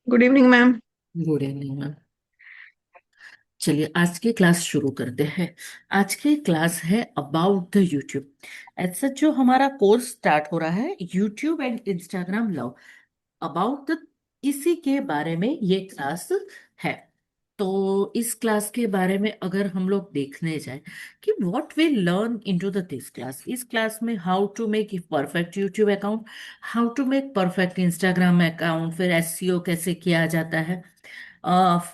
Good evening ma'am. Good evening ma'am. चलिए आज की क्लास शुरू करते हैं। आज की क्लास है अबाउट द यूट्यूब। ऐसा जो हमारा कोर्स स्टार्ट हो रहा है, YouTube and Instagram love, about the, इसी के बारे में ये क्लास है। तो इस क्लास के बारे में अगर हम लोग देखने जाए कि what we learn into the this class, इस क्लास में how to make a perfect YouTube account, how to make perfect Instagram account, फिर एसईओ कैसे किया जाता है,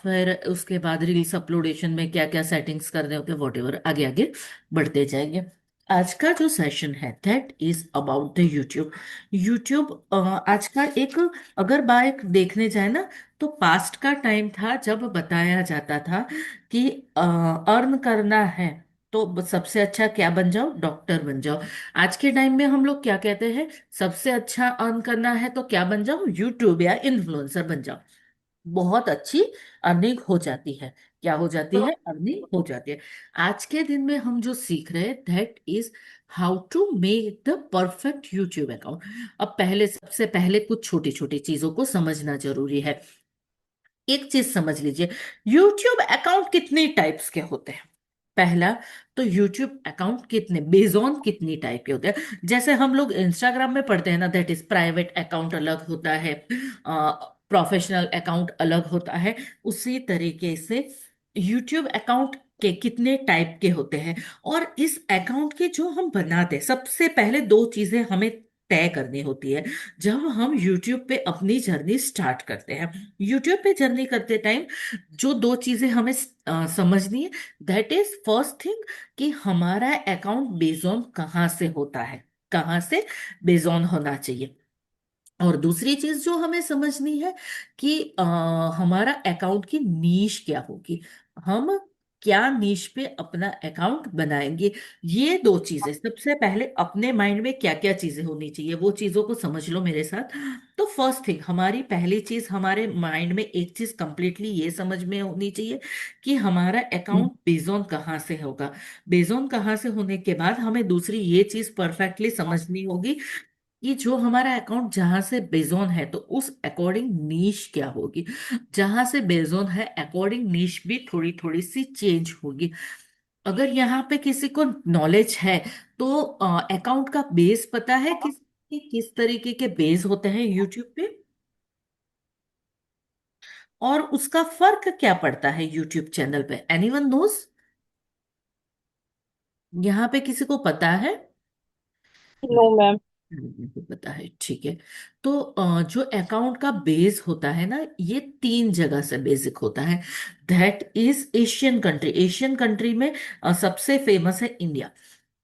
फिर उसके बाद रील्स अपलोडेशन में क्या क्या सेटिंग्स करने होते हैं, वॉट एवर, आगे आगे बढ़ते जाएंगे। आज का जो सेशन है that is about the YouTube. YouTube आज का एक, अगर बात देखने जाए ना, तो पास्ट का टाइम था जब बताया जाता था कि अर्न करना है तो सबसे अच्छा क्या बन जाओ, डॉक्टर बन जाओ। आज के टाइम में हम लोग क्या कहते हैं, सबसे अच्छा अर्न करना है तो क्या बन जाओ, यूट्यूब या इन्फ्लुएंसर बन जाओ। बहुत अच्छी अर्निंग हो जाती है। क्या हो जाती है, अर्निंग हो जाती है। आज के दिन में हम जो सीख रहे हैं that is how to make the perfect YouTube account. अब पहले, सबसे पहले कुछ छोटी छोटी चीजों को समझना जरूरी है। एक चीज समझ लीजिए, यूट्यूब अकाउंट कितने टाइप्स के होते हैं। पहला, तो यूट्यूब अकाउंट कितने, बेज ऑन कितनी टाइप के होते हैं। जैसे हम लोग इंस्टाग्राम में पढ़ते हैं ना, दैट इज प्राइवेट अकाउंट अलग होता है, प्रोफेशनल अकाउंट अलग होता है। उसी तरीके से यूट्यूब अकाउंट के कितने टाइप के होते हैं। और इस अकाउंट के जो हम बनाते हैं, सबसे पहले दो चीजें हमें तय करनी होती है जब हम YouTube पे अपनी जर्नी स्टार्ट करते हैं। YouTube पे जर्नी करते टाइम जो दो चीजें हमें समझनी है, दैट इज फर्स्ट थिंग कि हमारा अकाउंट बेस ऑन कहाँ से होता है, कहाँ से बेस ऑन होना चाहिए। और दूसरी चीज जो हमें समझनी है कि हमारा अकाउंट की नीश क्या होगी, हम क्या नीश पे अपना अकाउंट बनाएंगे। ये दो चीजें, सबसे पहले अपने माइंड में क्या क्या चीजें होनी चाहिए वो चीजों को समझ लो मेरे साथ। तो फर्स्ट थिंग, हमारी पहली चीज, हमारे माइंड में एक चीज कंप्लीटली ये समझ में होनी चाहिए कि हमारा अकाउंट बेजोन कहाँ से होगा। बेजोन कहाँ से होने के बाद हमें दूसरी ये चीज परफेक्टली समझनी होगी कि जो हमारा अकाउंट जहां से बेजोन है तो उस अकॉर्डिंग नीश क्या होगी। जहां से बेजोन है अकॉर्डिंग नीश भी थोड़ी थोड़ी सी चेंज होगी। अगर यहाँ पे किसी को नॉलेज है तो अकाउंट का बेस पता है कि किस तरीके के बेस होते हैं यूट्यूब पे, और उसका फर्क क्या पड़ता है यूट्यूब चैनल पे, एनीवन नोज? यहाँ पे किसी को पता है? No ma'am. को पता है, ठीक है। तो जो अकाउंट का बेस होता है ना, ये तीन जगह से बेसिक होता है। That is Asian country. Asian country में सबसे फेमस है इंडिया।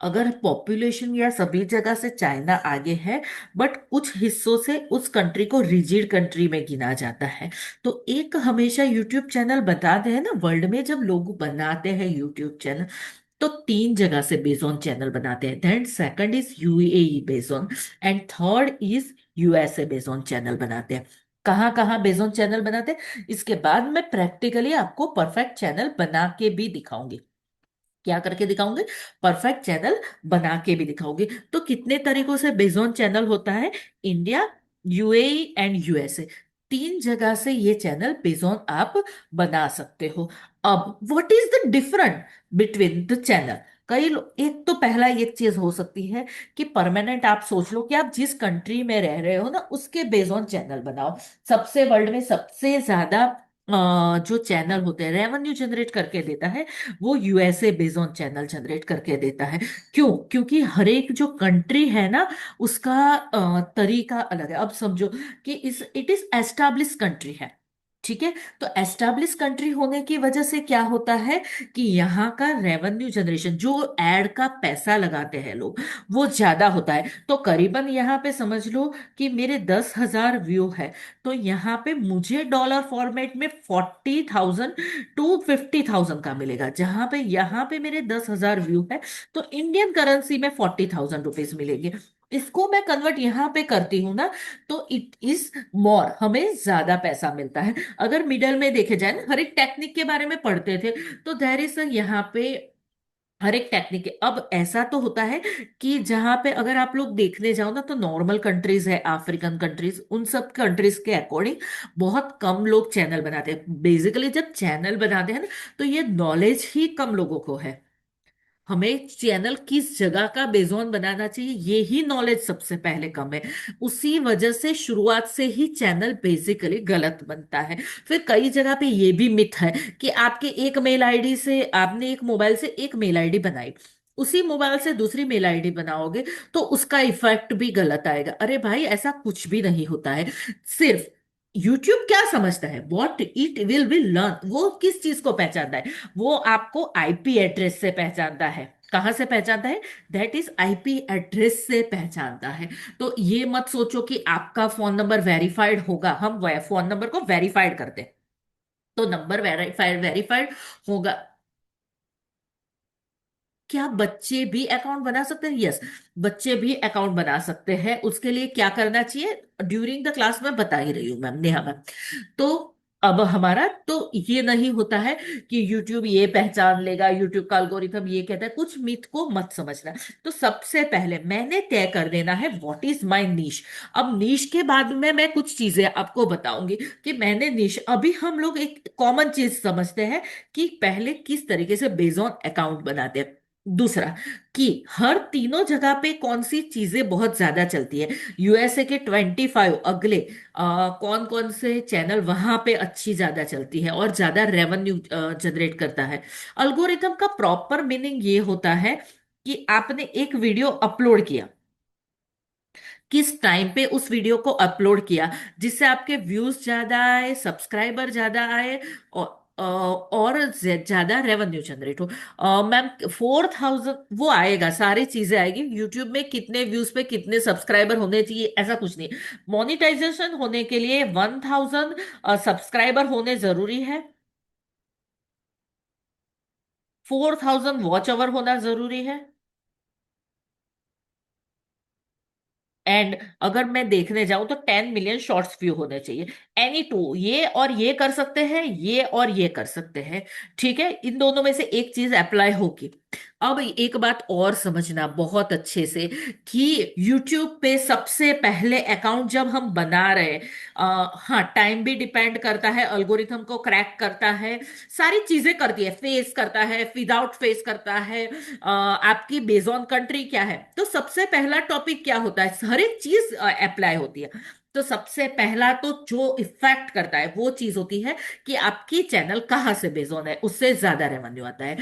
अगर पॉपुलेशन या सभी जगह से चाइना आगे है, बट कुछ हिस्सों से उस कंट्री को रिजिड कंट्री में गिना जाता है। तो एक हमेशा यूट्यूब चैनल बताते हैं ना, वर्ल्ड में जब लोग बनाते हैं यूट्यूब चैनल तो तीन जगह से बेजोन चैनल बनाते हैं। Then second is UAE based on, and third is USA based on channel बनाते हैं। कहाँ कहाँ बेजोन चैनल बनाते हैं, इसके बाद मैं प्रैक्टिकली आपको परफेक्ट चैनल बना के भी दिखाऊंगी। क्या करके दिखाऊंगी, परफेक्ट चैनल बना के भी दिखाऊंगी। तो कितने तरीकों से बेजोन चैनल होता है, इंडिया, यूएई एंड यूएसए, तीन जगह से ये चैनल बेजोन आप बना सकते हो। अब what is the different between the channel. एक तो पहला एक चीज हो सकती है कि परमानेंट आप सोच लो कि आप जिस कंट्री में रह रहे हो ना उसके बेजोन चैनल बनाओ। सबसे वर्ल्ड में सबसे ज्यादा जो चैनल होते हैं रेवेन्यू जनरेट करके देता है, वो यूएसए बेस्ड चैनल जनरेट करके देता है। क्यों? क्योंकि हर एक जो कंट्री है ना, उसका तरीका अलग है। अब समझो कि इस इट इज एस्टैब्लिश कंट्री है, ठीक है। तो एस्टैब्लिश कंट्री होने की वजह से क्या होता है कि यहाँ का रेवेन्यू जनरेशन, जो एड का पैसा लगाते हैं लोग, वो ज्यादा होता है। तो करीबन यहाँ पे समझ लो कि मेरे 10,000 व्यू है, तो यहाँ पे मुझे डॉलर फॉर्मेट में 40,000 टू 50,000 का मिलेगा। जहां पे यहाँ पे मेरे 10,000 व्यू है तो इंडियन करेंसी में 40,000 रुपीज मिलेंगे। इसको मैं कन्वर्ट यहाँ पे करती हूँ ना, तो इट इज मोर, हमें ज्यादा पैसा मिलता है। अगर मिडल में देखे जाए ना, हर एक टेक्निक के बारे में पढ़ते थे, तो देयर इज यहाँ पे हर एक टेक्निक है। अब ऐसा तो होता है कि जहां पे अगर आप लोग देखने जाओ ना, तो नॉर्मल कंट्रीज है, अफ्रीकन कंट्रीज, उन सब कंट्रीज के अकॉर्डिंग बहुत कम लोग चैनल बनाते हैं। बेसिकली जब चैनल बनाते हैं ना, तो ये नॉलेज ही कम लोगों को है। हमें चैनल किस जगह का बेजोन बनाना चाहिए, ये ही नॉलेज सबसे पहले कम है। उसी वजह से शुरुआत से ही चैनल बेसिकली गलत बनता है। फिर कई जगह पे ये भी मिथ है कि आपके एक मेल आईडी से, आपने एक मोबाइल से एक मेल आईडी बनाई, उसी मोबाइल से दूसरी मेल आईडी बनाओगे तो उसका इफेक्ट भी गलत आएगा। अरे भाई, ऐसा कुछ भी नहीं होता है। सिर्फ यूट्यूब क्या समझता है, वॉट इट विल लर्न, वो किस चीज को पहचानता है? वो आपको आईपी एड्रेस से पहचानता है। कहां से पहचानता है? दैट इज आईपी एड्रेस से पहचानता है। तो ये मत सोचो कि आपका फोन नंबर वेरीफाइड होगा। हम फोन नंबर को वेरीफाइड करते हैं, तो नंबर वेरीफाइड वेरीफाइड होगा। क्या बच्चे भी अकाउंट बना सकते हैं? यस, बच्चे भी अकाउंट बना सकते हैं। उसके लिए क्या करना चाहिए, ड्यूरिंग द क्लास में बता ही रही हूँ मैम, नेहा मैम। तो अब हमारा तो ये नहीं होता है कि YouTube ये पहचान लेगा, YouTube का एल्गोरिथम ये कहता है, कुछ मिथ को मत समझना। तो सबसे पहले मैंने तय कर देना है व्हाट इज माय नीश। अब नीश के बाद में मैं कुछ चीजें आपको बताऊंगी कि मैंने नीश, अभी हम लोग एक कॉमन चीज समझते हैं कि पहले किस तरीके से बेजॉन अकाउंट बनाते हैं। दूसरा, कि हर तीनों जगह पे कौन सी चीजें बहुत ज्यादा चलती है। यूएसए के 25 अगले कौन कौन से चैनल वहां पे अच्छी ज्यादा चलती है और ज्यादा रेवेन्यू जनरेट करता है। अल्गोरिथम का प्रॉपर मीनिंग ये होता है कि आपने एक वीडियो अपलोड किया, किस टाइम पे उस वीडियो को अपलोड किया, जिससे आपके व्यूज ज्यादा आए, सब्सक्राइबर ज्यादा आए, और ज्यादा रेवेन्यू जनरेट हो। मैम 4000 वो आएगा, सारी चीजें आएगी। यूट्यूब में कितने व्यूज पे कितने सब्सक्राइबर होने चाहिए ऐसा कुछ नहीं। मोनिटाइजेशन होने के लिए 1000 सब्सक्राइबर होने जरूरी है, 4000 वॉच आवर होना जरूरी है। एंड अगर मैं देखने जाऊं तो 10 मिलियन शॉर्ट्स व्यू होने चाहिए। एनी टू, ये और ये कर सकते हैं, ये और ये कर सकते हैं। ठीक है, इन दोनों में से एक चीज अप्लाई होगी। अब एक बात और समझना बहुत अच्छे से, कि YouTube पे सबसे पहले अकाउंट जब हम बना रहे, हाँ, टाइम भी डिपेंड करता है, अल्गोरिथम को क्रैक करता है, सारी चीजें करती है, फेस करता है, विदाउट फेस करता है, आपकी बेज ऑन कंट्री क्या है। तो सबसे पहला टॉपिक क्या होता है, हर एक चीज अप्लाई होती है। तो सबसे पहला तो जो इफेक्ट करता है वो चीज होती है कि आपकी चैनल कहाँ से बेज ऑन है, उससे ज्यादा रेवेन्यू आता है।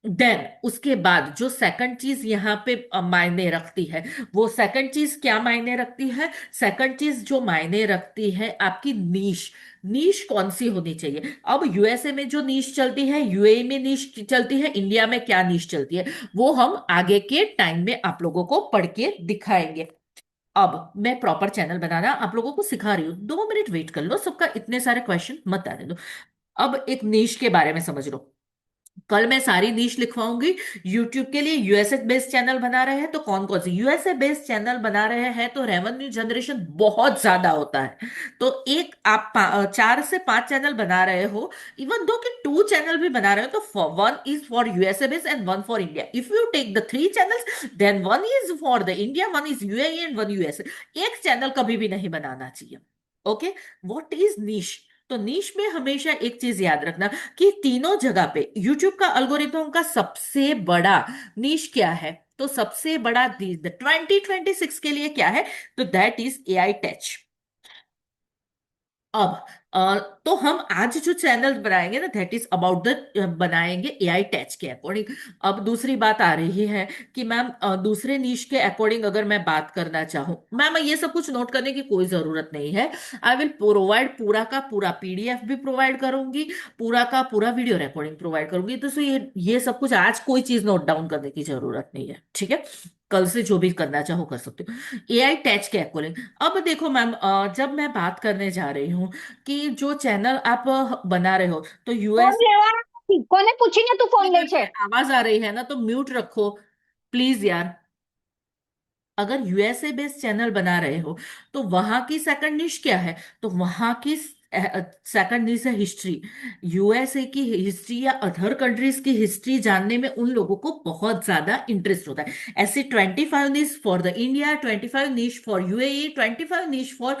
देन उसके बाद जो सेकंड चीज यहाँ पे मायने रखती है, वो सेकंड चीज क्या मायने रखती है? सेकंड चीज जो मायने रखती है, आपकी नीश। नीश कौन सी होनी चाहिए? अब यूएसए में जो नीश चलती है, यूएई में नीश चलती है, इंडिया में क्या नीश चलती है, वो हम आगे के टाइम में आप लोगों को पढ़ के दिखाएंगे। अब मैं प्रॉपर चैनल बनाना आप लोगों को सिखा रही हूँ, 2 मिनट वेट कर लो, सबका इतने सारे क्वेश्चन मत आने दो। अब एक नीश के बारे में समझ लो। कल मैं सारी नीश लिखवाऊंगी। यूट्यूब के लिए यूएसए बेस्ड चैनल बना रहे हैं तो कौन कौन से यूएसए बेस्ड चैनल बना रहे हैं, तो रेवेन्यू जनरेशन बहुत ज्यादा होता है। तो एक आप 4 से 5 चैनल बना रहे हो, इवन दो कि 2 चैनल भी बना रहे हो, तो one is for USA based and one for India. If you take the 3 channels, then one is for the India, one is UAE and one USA. एक चैनल कभी भी नहीं बनाना चाहिए। Okay, what is niche? तो niche में हमेशा एक चीज याद रखना, कि तीनों जगह पे YouTube का एल्गोरिथम का सबसे बड़ा नीश क्या है, तो सबसे बड़ा 2026 के लिए क्या है, तो दैट इज एआई टच। अब तो हम आज जो चैनल बनाएंगे ना, दैट इज अबाउट द, बनाएंगे एआई टच के अकॉर्डिंग। अब दूसरी बात आ रही है कि मैम दूसरे नीश के अकॉर्डिंग अगर मैं बात करना चाहूँ, मैम ये सब कुछ नोट करने की कोई जरूरत नहीं है। आई विल प्रोवाइड पूरा का पूरा पीडीएफ भी प्रोवाइड करूंगी, पूरा का पूरा वीडियो रिकॉर्डिंग प्रोवाइड करूंगी। तो ये सब कुछ आज कोई चीज नोट डाउन करने की जरूरत नहीं है, ठीक है? कल से जो भी करना चाहो कर सकते हो एआई टच के अकॉर्डिंग। अब देखो मैम, जब मैं बात करने जा रही हूँ कि जो चैनल आप बना रहे हो, तो ફોન यूएस, લેવાનો નથી. કોને પૂછીને તું ફોન લે છે? आवाज आ रही है ना, तो म्यूट रखो प्लीज यार। अगर यूएसए बेस्ड चैनल बना रहे हो, तो वहां की सेकंड निश क्या है, तो वहां की सेकंड न्यूज है हिस्ट्री। यूएसए की हिस्ट्री या अदर कंट्रीज की हिस्ट्री जानने में उन लोगों को बहुत ज्यादा इंटरेस्ट होता है। ऐसे 25 news for the India, 25 news for UAE, 25 news for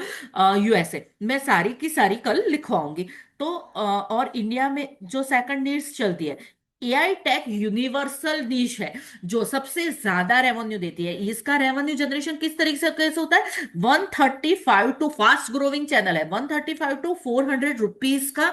USA, मैं सारी की सारी कल लिखवाऊंगी। तो और इंडिया में जो सेकंड न्यूज चलती है, एआई टेक यूनिवर्सल नीश है, जो सबसे ज्यादा रेवेन्यू देती है। इसका रेवेन्यू जनरेशन किस तरीके से कैसे होता है? 135 टू फास्ट ग्रोइंग चैनल है, 135 टू 400 रुपीज का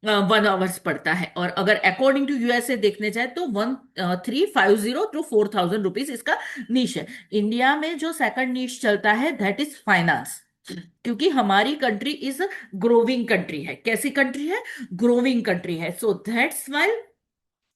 1 आवर्स पड़ता है। और अगर अकॉर्डिंग टू यूएसए देखने जाए तो 1350 टू 4000 रुपीज इसका नीश है। इंडिया में जो सेकंड नीश चलता है दैट इज फाइनेंस, क्योंकि हमारी कंट्री इज ग्रोविंग कंट्री है। कैसी कंट्री है? ग्रोविंग कंट्री है। सो दैट्स वाई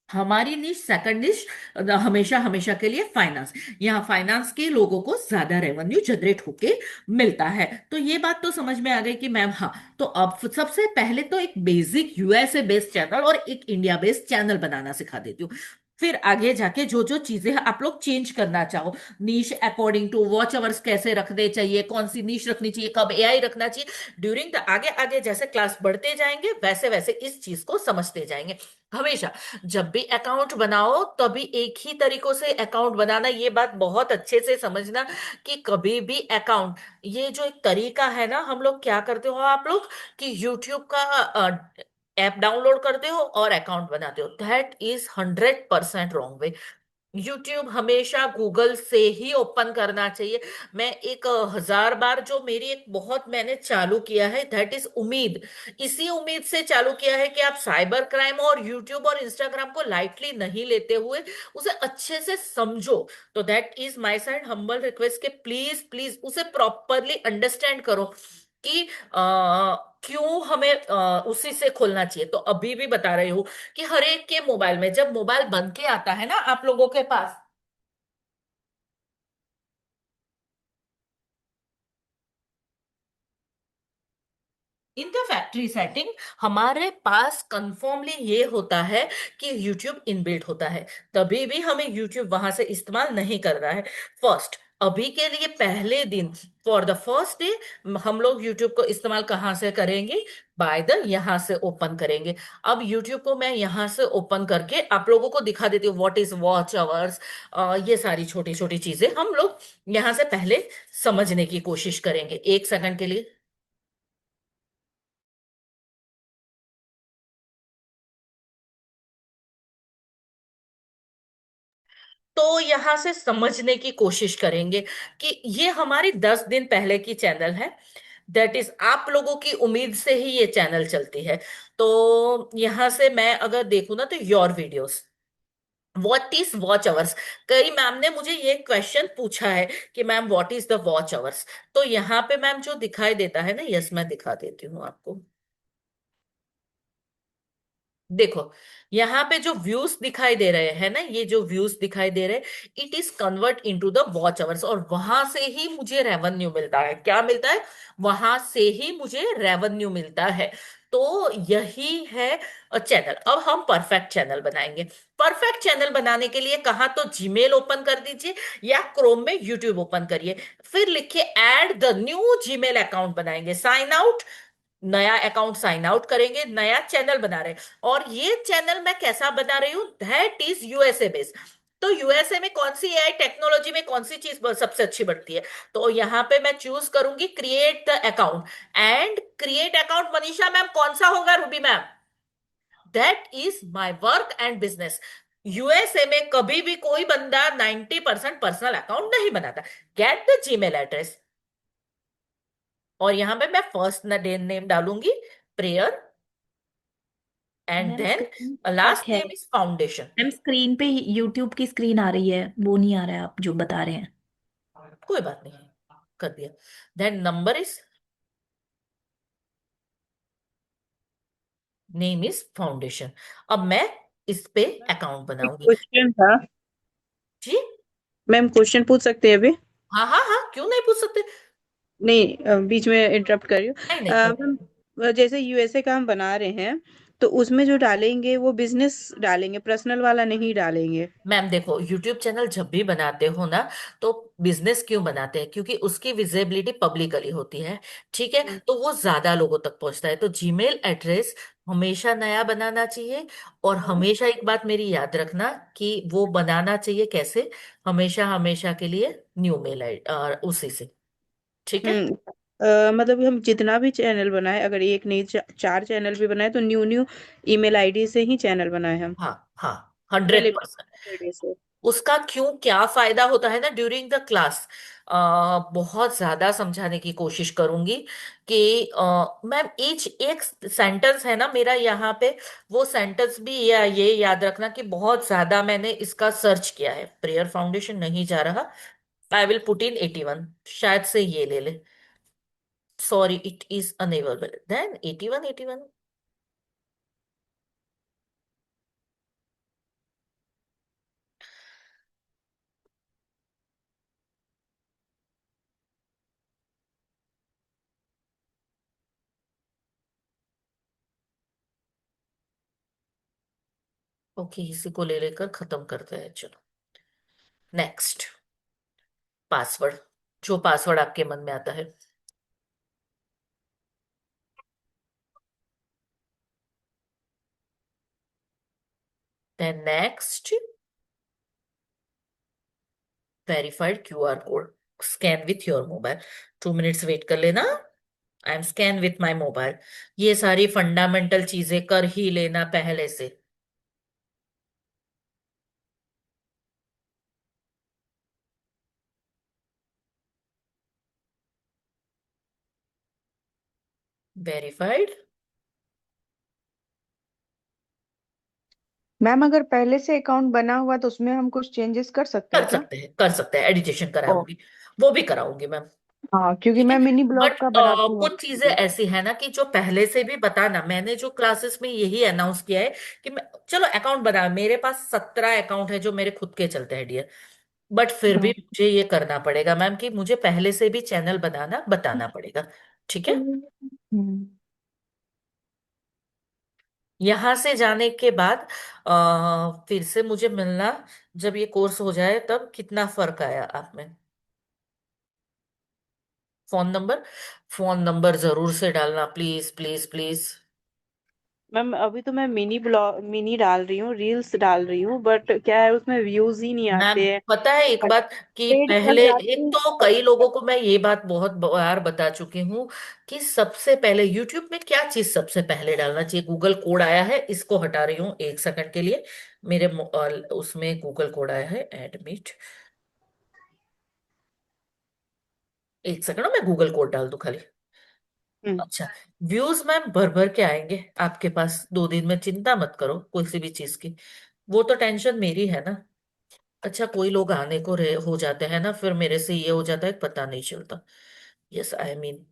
हमारी निश, सेकंड निश हमेशा हमेशा के लिए फाइनेंस। यहाँ फाइनेंस के लोगों को ज्यादा रेवेन्यू जनरेट होके मिलता है। तो ये बात तो समझ में आ गई कि मैम, हाँ। तो अब सबसे पहले तो एक बेसिक यूएसए बेस्ड चैनल और एक इंडिया बेस्ड चैनल बनाना सिखा देती हूँ। फिर आगे जाके जो जो चीजें आप लोग चेंज करना चाहो, नीश अकॉर्डिंग टू वॉच आवर्स कैसे रखने चाहिए, कौन सी नीश रखनी चाहिए, कब एआई रखना चाहिए, ड्यूरिंग द आगे आगे जैसे क्लास बढ़ते जाएंगे वैसे वैसे इस चीज को समझते जाएंगे। हमेशा जब भी अकाउंट बनाओ तभी एक ही तरीकों से अकाउंट बनाना, ये बात बहुत अच्छे से समझना कि कभी भी अकाउंट, ये जो एक तरीका है ना, हम लोग क्या करते हो आप लोग कि यूट्यूब का ऐप डाउनलोड करते हो और अकाउंट बनाते हो, that is 100% wrong way. YouTube हमेशा गूगल से ही ओपन करना चाहिए। मैं एक 1000 बार जो मेरी एक बहुत मैंने चालू किया है दैट इज उम्मीद, इसी उम्मीद से चालू किया है कि आप साइबर क्राइम और यूट्यूब और इंस्टाग्राम को लाइटली नहीं लेते हुए उसे अच्छे से समझो। तो that is my side humble request कि प्लीज प्लीज उसे प्रॉपरली अंडरस्टैंड करो कि क्यों हमें उसी से खोलना चाहिए। तो अभी भी बता रही हूँ कि हर एक के मोबाइल में जब मोबाइल बन के आता है ना आप लोगों के पास, इन द फैक्ट्री सेटिंग हमारे पास कंफर्मली ये होता है कि YouTube इनबिल्ट होता है। तभी भी हमें YouTube वहां से इस्तेमाल नहीं करना है। फर्स्ट, अभी के लिए पहले दिन, फॉर द फर्स्ट डे, हम लोग YouTube को इस्तेमाल कहाँ से करेंगे? बाय द यहाँ से ओपन करेंगे। अब YouTube को मैं यहाँ से ओपन करके आप लोगों को दिखा देती हूँ व्हाट इज वॉच आवर्स। ये सारी छोटी छोटी चीजें हम लोग यहाँ से पहले समझने की कोशिश करेंगे, 1 सेकंड के लिए। तो यहां से समझने की कोशिश करेंगे कि ये हमारी 10 दिन पहले की चैनल है। दैट इज आप लोगों की उम्मीद से ही ये चैनल चलती है। तो यहां से मैं अगर देखूं ना तो your videos, what is watch hours. कई मैम ने मुझे ये क्वेश्चन पूछा है कि ma'am what is the watch hours. तो यहाँ पे मैम जो दिखाई देता है ना, यस मैं दिखा देती हूँ आपको। देखो, यहाँ पे जो व्यूज दिखाई दे रहे हैं ना, ये जो व्यूज दिखाई दे रहे हैं, it is convert into the watch hours, और वहां से ही मुझे रेवेन्यू मिलता है। क्या मिलता है? वहां से ही मुझे रेवेन्यू मिलता है। तो यही है चैनल। अब हम परफेक्ट चैनल बनाएंगे। परफेक्ट चैनल बनाने के लिए कहा तो जीमेल ओपन कर दीजिए या क्रोम में यूट्यूब ओपन करिए, फिर लिखिए add the new Gmail account, बनाएंगे साइन आउट, नया अकाउंट साइन आउट करेंगे, नया चैनल बना रहे हैं। और ये चैनल मैं कैसा बना रही हूं? That is USA based. तो यूएसए में कौन सी एआई टेक्नोलॉजी में कौन सी चीज सबसे अच्छी बढ़ती है? तो यहां पे मैं चूज करूंगी create the account. And create account Manisha ma'am कौन सा होगा? Ruby ma'am, that is my work and business. USA में कभी भी कोई बंदा 90% पर्सनल अकाउंट नहीं बनाता। गेट द जीमेल एड्रेस, और यहां पे मैं फर्स्ट नेम डालूंगी prayer, and ma'am then screen last stuck है। Name is foundation. Ma'am screen पे यूट्यूब की स्क्रीन आ रही है, वो नहीं आ रहा है आप जो बता रहे हैं। कोई बात नहीं, कर दिया। Then number is, name is foundation. अब मैं इस पे अकाउंट एक बनाऊंगी। क्वेश्चन था जी, मैम, क्वेश्चन पूछ सकते हैं अभी? हाँ हाँ हाँ, क्यों नहीं पूछ सकते? नहीं, बीच में इंटरप्ट कर रही हूँ। नहीं नहीं, कोई मैम, जैसे यूएसए का हम बना रहे हैं, तो उसमें जो डालेंगे वो बिजनेस डालेंगे, पर्सनल वाला नहीं डालेंगे। मैम देखो, यूट्यूब चैनल जब भी बनाते हो ना, तो बिजनेस क्यों बनाते हैं? क्योंकि उसकी विजिबिलिटी पब्लिकली होती है। ठीक है, हम्म। तो वो ज्यादा लोगों तक पहुंचता है। तो जीमेल एड्रेस हमेशा नया बनाना चाहिए। और हमेशा एक बात मेरी याद रखना कि वो बनाना चाहिए कैसे, हमेशा हमेशा के लिए न्यू मेल आई उसी से। ठीक है। हम्म। मतलब हम जितना भी चैनल बनाए, अगर एक नहीं चार चैनल भी बनाए, तो न्यू न्यू ईमेल आईडी से ही चैनल बनाए हम। हाँ हाँ, पूरे 100%। आईडी से। उसका क्यों क्या फायदा होता है ना, ड्यूरिंग द क्लास बहुत ज्यादा समझाने की कोशिश करूंगी कि मैम ईच एक सेंटेंस है ना मेरा यहाँ पे, वो सेंटेंस भी ये याद रखना कि बहुत ज्यादा मैंने इसका सर्च किया है। प्रेयर फाउंडेशन नहीं जा रहा, आई विल पुट इन 81, शायद से ये ले ले। Sorry, it is enable, then 81 81। Okay, इसी को ले लेकर खत्म करते हैं, चलो। नेक्स्ट, पासवर्ड, जो पासवर्ड आपके मन में आता है। Then next, verified QR code, scan with your mobile. 2 minutes wait कर लेना। I am scan with my mobile. ये सारी फंडामेंटल चीजें कर ही लेना पहले से। वेरीफाइड। मैम अगर पहले से अकाउंट बना हुआ तो उसमें हम कुछ चेंजेस कर सकते हैं कर क्या? सकते हैं, कर सकते हैं, एडिटेशन ओ, कराऊंगी, वो भी कराऊंगी मैम। हाँ, क्योंकि ठीक है। मैं मिनी बट ब्लॉग का बनाती हूँ कुछ चीजें actually। ऐसी है ना कि जो पहले से भी बताना, मैंने जो क्लासेस में यही अनाउंस किया है कि मैं, चलो अकाउंट बना, मेरे पास 17 अकाउंट है जो मेरे खुद के चलते हैं डियर। बट फिर भी हम्म। मुझे ये करना पड़ेगा मैम कि मुझे पहले से भी चैनल बनाना बताना पड़ेगा। ठीक है। हम्म। यहां से जाने के बाद फिर से मुझे मिलना, जब ये कोर्स हो जाए तब कितना फर्क आया आप में। फोन नंबर, फोन नंबर जरूर से डालना, प्लीज प्लीज प्लीज। मैम अभी तो मैं मिनी डाल रही हूँ, रील्स डाल रही हूँ, बट क्या है उसमें व्यूज ही नहीं मैम आते हैं। पता है एक बात, कि पेड कर पहले जाती एक हूँ तो तो कई लोगों को मैं ये बात बहुत बार बता चुकी हूँ कि सबसे पहले यूट्यूब में क्या चीज सबसे पहले डालना चाहिए। गूगल कोड आया है, इसको हटा रही हूँ 1 सेकंड के लिए। मेरे उसमें गूगल कोड आया है, एडमिट। 1 सेकंड, मैं गूगल कोड डाल दूं खाली। हम्म। अच्छा, व्यूज मैम भर भर के आएंगे आपके पास 2 दिन में, चिंता मत करो किसी भी चीज की। वो तो टेंशन मेरी है ना। अच्छा, कोई लोग आने को हो जाते हैं ना, फिर मेरे से ये हो जाता है पता नहीं चलता। Yes I mean,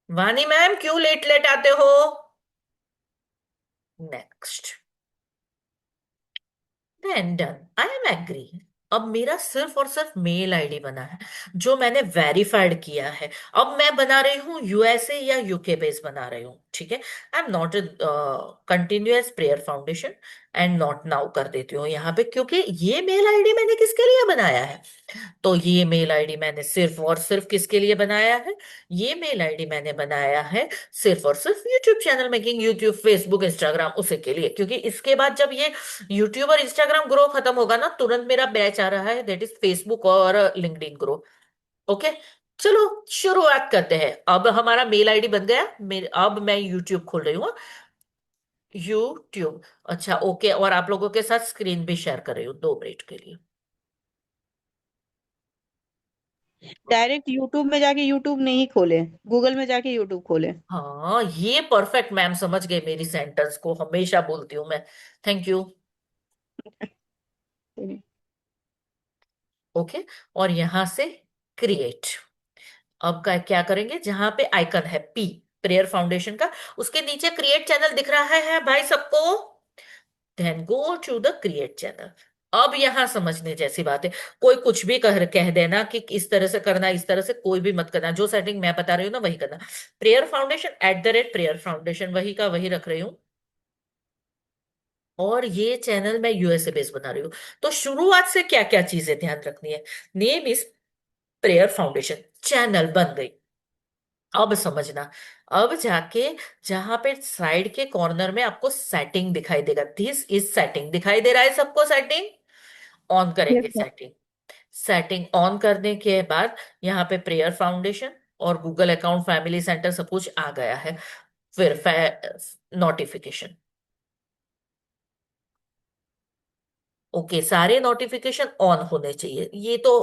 Wani ma'am क्यों लेट लेट आते हो? Next, then done, I am agree. अब मेरा सिर्फ और सिर्फ मेल आईडी बना है, जो मैंने वेरीफाइड किया है। अब मैं बना रही हूँ यूएसए या यूके बेस बना रही हूँ। ठीक है, I am not continuous prayer foundation and not now कर देती हूँ यहाँ पे, क्योंकि ये मेल आईडी मैंने किसके लिए बनाया है? तो ये मेल आईडी मैंने सिर्फ और सिर्फ किसके लिए बनाया है? ये मेल आईडी मैंने बनाया है सिर्फ और सिर्फ YouTube channel making, YouTube, Facebook, Instagram, उसी के लिए। क्योंकि इसके बाद जब ये यूट्यूब और इंस्टाग्राम ग्रो खत्म होगा ना, तुरंत मेरा बैच आ रहा है, दैट इज फेसबुक और लिंक्डइन ग्रो। ओके, चलो शुरुआत करते हैं। अब हमारा मेल आईडी बन गया मेरे, अब मैं यूट्यूब खोल रही हूँ। यूट्यूब, अच्छा ओके, और आप लोगों के साथ स्क्रीन भी शेयर कर रही हूँ 2 मिनट के लिए। डायरेक्ट यूट्यूब में जाके यूट्यूब नहीं खोले, गूगल में जाके यूट्यूब खोले। हाँ, ये परफेक्ट मैम, समझ गए मेरी सेंटेंस को, हमेशा बोलती हूँ मैं। Thank you. ओके, और यहां से क्रिएट। अब का क्या करेंगे, जहां पे आइकन है पी, प्रेयर फाउंडेशन का, उसके नीचे क्रिएट चैनल दिख रहा है भाई सबको। Then go to the create channel. अब यहां समझने जैसी बात है। कोई कुछ भी कह देना कि इस तरह से करना, इस तरह से कोई भी मत करना, जो सेटिंग मैं बता रही हूँ ना वही करना। प्रेयर फाउंडेशन @प्रेयर फाउंडेशन वही का वही रख रही हूँ। और ये चैनल मैं यूएसए बेस बना रही हूँ। तो शुरुआत से क्या क्या चीजें ध्यान रखनी है। Name is prayer foundation, channel बन गई। अब समझना, अब जाके जहां पे साइड के कॉर्नर में आपको सेटिंग दिखाई देगा, दिस इज सेटिंग, दिखाई दे रहा है सबको सेटिंग? ऑन यस करेंगे सर। सेटिंग। सेटिंग ऑन करने के बाद यहाँ पे प्रेयर फाउंडेशन और गूगल अकाउंट, फैमिली सेंटर सब कुछ आ गया है। फिर नोटिफिकेशन, ओके, सारे नोटिफिकेशन ऑन होने चाहिए, ये तो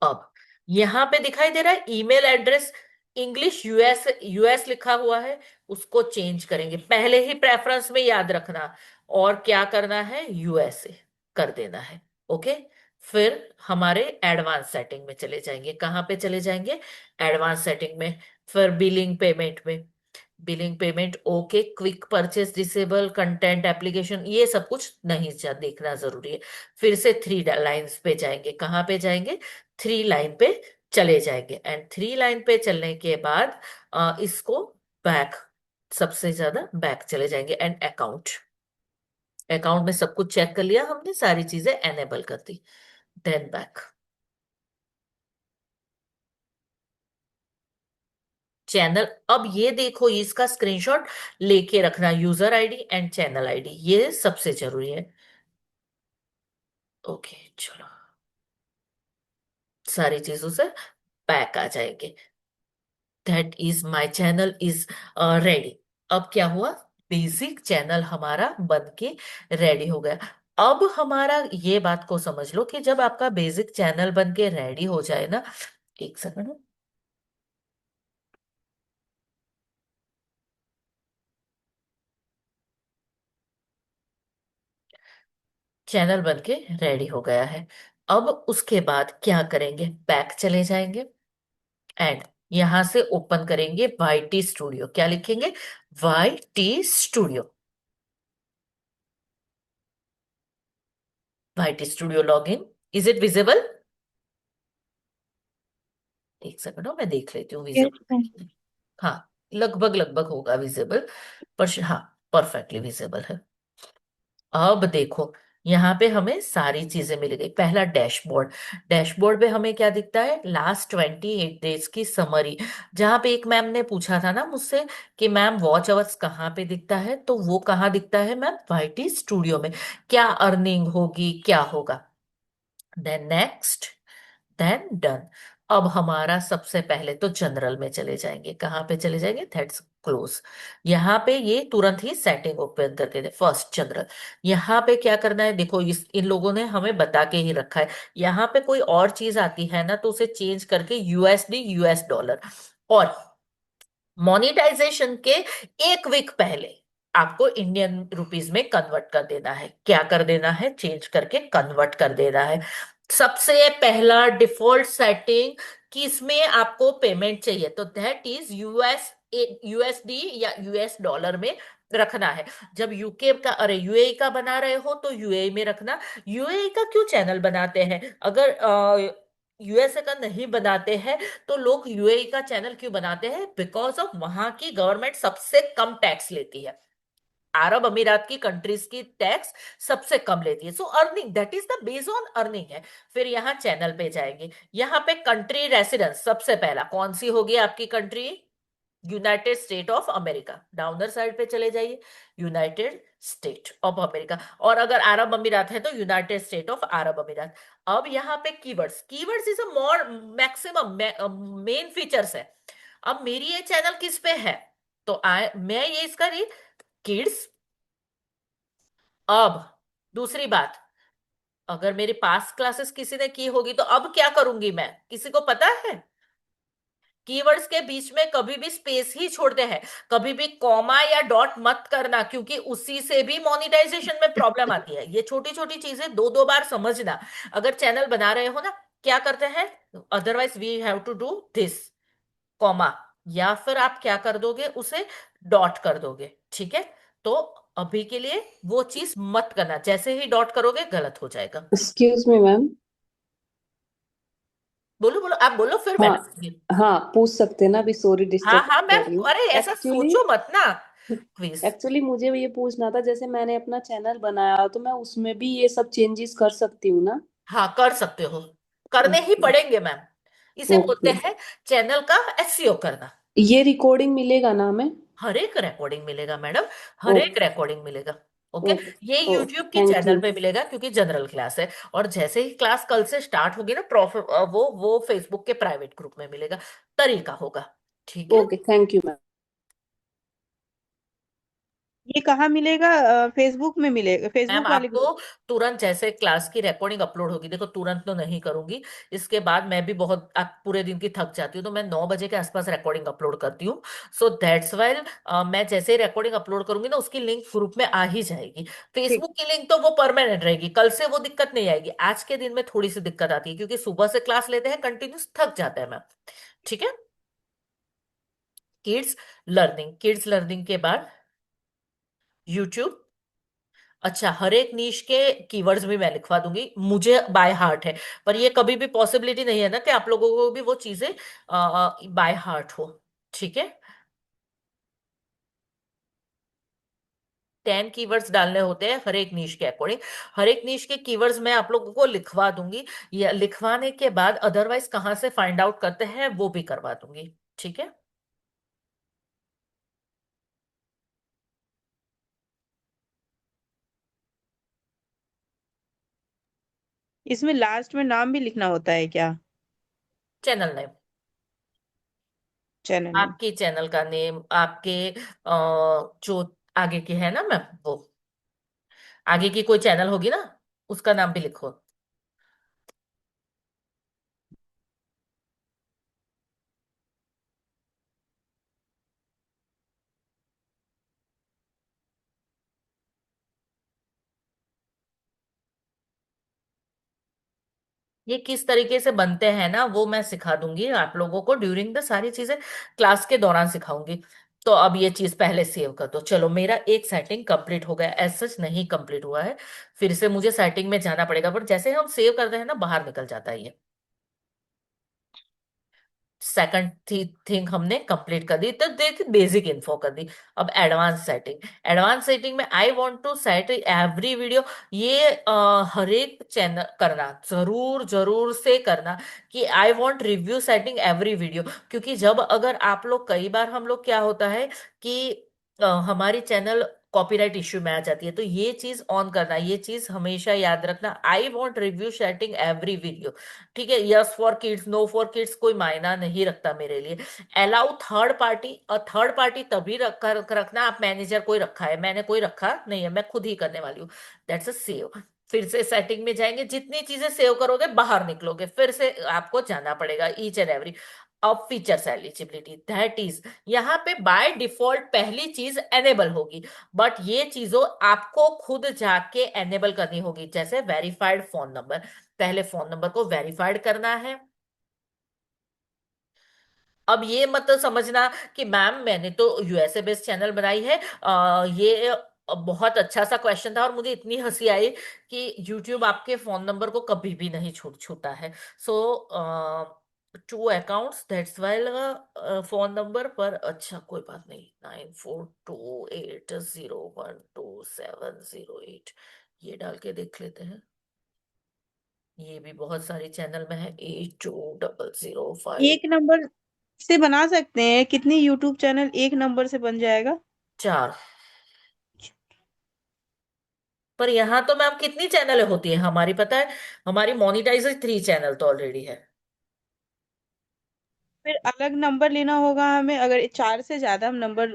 अब यहां पे दिखाई दे रहा है email address, English US US लिखा हुआ है, उसको चेंज करेंगे। पहले ही प्रेफरेंस में याद रखना, और क्या करना है, यूएसए कर देना है। ओके। फिर हमारे एडवांस सेटिंग में चले जाएंगे। कहाँ पे चले जाएंगे? एडवांस सेटिंग में। फिर बिलिंग पेमेंट में, billing payment okay, quick purchase disable, content application ये सब कुछ नहीं देखना जरूरी है। फिर से 3 लाइंस पे जाएंगे। कहाँ पे जाएंगे? 3 लाइन पे चले जाएंगे। एंड 3 लाइन पे चलने के बाद इसको बैक, सबसे ज्यादा बैक चले जाएंगे। एंड अकाउंट, अकाउंट में सब कुछ चेक कर लिया हमने, सारी चीजें एनेबल कर दी। Then back, channel. अब ये देखो, इसका स्क्रीनशॉट लेके रखना, user ID and channel ID, ये सबसे जरूरी है। ओके चलो, सारी चीजों से बैक आ जाएंगे। That is my channel is ready. अब क्या हुआ, बेसिक चैनल हमारा बन के रेडी हो गया। अब हमारा ये बात को समझ लो कि जब आपका बेसिक चैनल बन के रेडी हो जाए ना, एक सेकंड, चैनल बन के रेडी हो गया है। अब उसके बाद क्या करेंगे, बैक चले जाएंगे। एंड यहां से ओपन करेंगे वाई टी स्टूडियो। क्या लिखेंगे? Y T studio. Y T studio log in, is it visible? एक सेकंड हो, मैं देख लेती हूँ यस सर। विजिबल। हाँ, लगभग लगभग होगा विजिबल, पर हाँ, परफेक्टली विजिबल है। अब देखो, यहाँ पे हमें सारी चीजें मिल गई। पहला डैशबोर्ड, डैशबोर्ड पे हमें क्या दिखता है, लास्ट 28 डेज की समरी। जहाँ पे एक मैम ने पूछा था ना मुझसे कि मैम वॉच अवर्स कहाँ पे दिखता है, तो वो कहाँ दिखता है मैम, वाईटी स्टूडियो में। क्या अर्निंग होगी, क्या होगा। Then next, then done. अब हमारा सबसे पहले तो जनरल में चले जाएंगे। कहाँ पे चले जाएंगे, दैट्स क्लोज। यहाँ पे ये तुरंत ही सेटिंग ओपन करके दे, फर्स्ट जनरल। यहाँ पे क्या करना है, देखो इस इन लोगों ने हमें बता के ही रखा है। यहाँ पे कोई और चीज आती है ना तो उसे चेंज करके यूएसडी, यूएस डॉलर। और मोनेटाइजेशन के 1 वीक पहले आपको इंडियन रुपीस में कन्वर्ट कर देना है। क्या कर देना है, चेंज करके कन्वर्ट कर देना है। सबसे पहला डिफॉल्ट सेटिंग कि इसमें आपको पेमेंट चाहिए, तो दैट इज यूएसडी या यूएस डॉलर में रखना है। जब यूके का, अरे यूएई का बना रहे हो तो यूएई में रखना। यूएई का क्यों चैनल बनाते हैं, अगर यूएसए का नहीं बनाते हैं तो लोग यूएई का चैनल क्यों बनाते हैं, बिकॉज ऑफ वहां की गवर्नमेंट सबसे कम टैक्स लेती है। अरब अमीरात की कंट्रीज की टैक्स सबसे कम लेती है। So earning, that is the base on earning है। फिर यहाँ चैनल पे जाएंगे। यहाँ पे कंट्री रेसिडेंस, सबसे पहला कौन सी होगी आपकी country, United state of America. Downer side पे चले जाइए, यूनाइटेड स्टेट ऑफ अमेरिका। और अगर अरब अमीरात है तो यूनाइटेड स्टेट ऑफ अरब अमीरात। अब यहाँ पे keywords, keywords is a more maximum main features है। अब मेरी ये चैनल किस पे है, तो मैं ये इसका किड्स। अब दूसरी बात, अगर मेरे पास क्लासेस किसी ने की होगी तो अब क्या करूंगी मैं, किसी को पता है? कीवर्ड्स के बीच में कभी भी स्पेस ही छोड़ते हैं, कभी भी कॉमा या डॉट मत करना, क्योंकि उसी से भी मोनेटाइजेशन में प्रॉब्लम आती है। ये छोटी छोटी चीजें दो दो बार समझना। अगर चैनल बना रहे हो ना, क्या करते हैं, otherwise we have to do this, comma, या फिर आप क्या कर दोगे, उसे डॉट कर दोगे। ठीक है, तो अभी के लिए वो चीज मत करना, जैसे ही डॉट करोगे गलत हो जाएगा। Excuse me ma'am. बोलो बोलो, आप बोलो फिर मैं हाँ बताऊंगी। हाँ, पूछ सकते हैं ना? अभी सॉरी हाँ डिस्टर्ब हाँ कर मैम, रही हूँ। अरे ऐसा एक्चुअली सोचो मत ना प्लीज। एक्चुअली मुझे ये पूछना था, जैसे मैंने अपना चैनल बनाया तो मैं उसमें भी ये सब चेंजेस कर सकती हूँ ना? हाँ कर सकते हो, करने ही ओके। पड़ेंगे मैम, इसे बोलते ओके, हैं चैनल का एसईओ करना। ये रिकॉर्डिंग मिलेगा ना हमें? हर एक रिकॉर्डिंग मिलेगा मैडम, हर एक ओके। रिकॉर्डिंग मिलेगा। Okay, okay. ये ओ, यूट्यूब की थैंक चैनल यू। पे मिलेगा क्योंकि जनरल क्लास है। और जैसे ही क्लास कल से स्टार्ट होगी ना, वो फेसबुक के प्राइवेट ग्रुप में मिलेगा, तरीका होगा। ठीक है ओके, थैंक यू मैम। ये कहाँ मिलेगा? फेसबुक में मिलेगा, मैम, फेसबुक वाले आपको ग्रुप? तुरंत जैसे क्लास की रिकॉर्डिंग अपलोड होगी, देखो तुरंत तो नहीं करूंगी, इसके बाद मैं भी बहुत, आप पूरे दिन की थक जाती हूँ तो मैं 9 बजे के आसपास रिकॉर्डिंग अपलोड करती हूँ। सो दैट्स वाई मैं जैसे ही रिकॉर्डिंग अपलोड करूंगी ना, उसकी लिंक ग्रुप में आ ही जाएगी। ठीक। फेसबुक की लिंक तो वो परमानेंट रहेगी, कल से वो दिक्कत नहीं आएगी। आज के दिन में थोड़ी सी दिक्कत आती है क्योंकि सुबह से क्लास लेते हैं कंटिन्यूस, थक जाते हैं मैम। ठीक है, किड्स लर्निंग के बाद यूट्यूब। अच्छा, हर एक नीश के कीवर्ड्स भी मैं लिखवा दूंगी, मुझे बाय हार्ट है। पर ये कभी भी पॉसिबिलिटी नहीं है ना कि आप लोगों को भी वो चीजें बाय हार्ट हो। ठीक है, 10 कीवर्ड्स डालने होते हैं हर एक नीश के अकॉर्डिंग। हर एक नीश के कीवर्ड्स मैं आप लोगों को लिखवा दूंगी, या लिखवाने के बाद अदरवाइज कहाँ से फाइंड आउट करते हैं वो भी करवा दूंगी। ठीक है, इसमें लास्ट में नाम भी लिखना होता है क्या? Channel name, channel name. आपके चैनल का नेम, आपके जो आगे के है ना मैम, वो आगे की कोई चैनल होगी ना, उसका नाम भी लिखो। ये किस तरीके से बनते हैं ना, वो मैं सिखा दूंगी आप लोगों को ड्यूरिंग द, सारी चीजें क्लास के दौरान सिखाऊंगी। तो अब ये चीज पहले सेव कर दो। चलो, मेरा एक सेटिंग कंप्लीट हो गया, एज सच नहीं कंप्लीट हुआ है, फिर से मुझे सेटिंग में जाना पड़ेगा, पर जैसे हम सेव करते हैं ना, बाहर निकल जाता है ये। सेकंड थिंग हमने कंप्लीट कर दी, तो देख बेसिक इन्फो कर दी। अब एडवांस सेटिंग में I want to set every video. ये हर एक चैनल करना, जरूर जरूर से करना कि आई want review setting every video. क्योंकि जब अगर आप लोग, कई बार हम लोग क्या होता है कि हमारी चैनल कॉपीराइट इश्यू में आ जाती है, तो ये चीज ऑन करना, ये चीज हमेशा याद रखना, I want review setting every video. ठीक है, yes for kids, no for kids कोई मायना नहीं रखता मेरे लिए। अलाउ थर्ड पार्टी, और थर्ड पार्टी तभी रखना आप मैनेजर कोई रखा है, मैंने कोई रखा नहीं है, मैं खुद ही करने वाली हूँ। That's a save. फिर से सेटिंग में जाएंगे, जितनी चीजें सेव करोगे बाहर निकलोगे, फिर से आपको जाना पड़ेगा ईच एंड एवरी। अब फीचर्स एलिजिबिलिटी, दैट इज, यहाँ पे बाय डिफॉल्ट पहली चीज एनेबल होगी, बट ये चीजों आपको खुद जाके एनेबल करनी होगी। जैसे वेरीफाइड फोन नंबर, पहले फोन नंबर को वेरीफाइड करना है। अब ये मत समझना कि मैम मैंने तो यूएसए बेस्ड चैनल बनाई है, ये बहुत अच्छा सा क्वेश्चन था और मुझे इतनी हंसी आई कि यूट्यूब आपके फोन नंबर को कभी भी नहीं छूता है। सो 2 accounts, that's why phone number पर, अच्छा कोई बात नहीं, 9428012708, ये डाल के देख लेते हैं। ये भी बहुत सारी चैनल में है, 820005। एक नंबर से बना सकते हैं? कितनी यूट्यूब चैनल एक नंबर से बन जाएगा? 4। पर यहाँ तो मैम कितनी चैनलें होती है हमारी, पता है? हमारी मोनिटाइज 3 चैनल तो ऑलरेडी है। फिर अलग नंबर लेना होगा हमें, अगर 4 से ज्यादा हम नंबर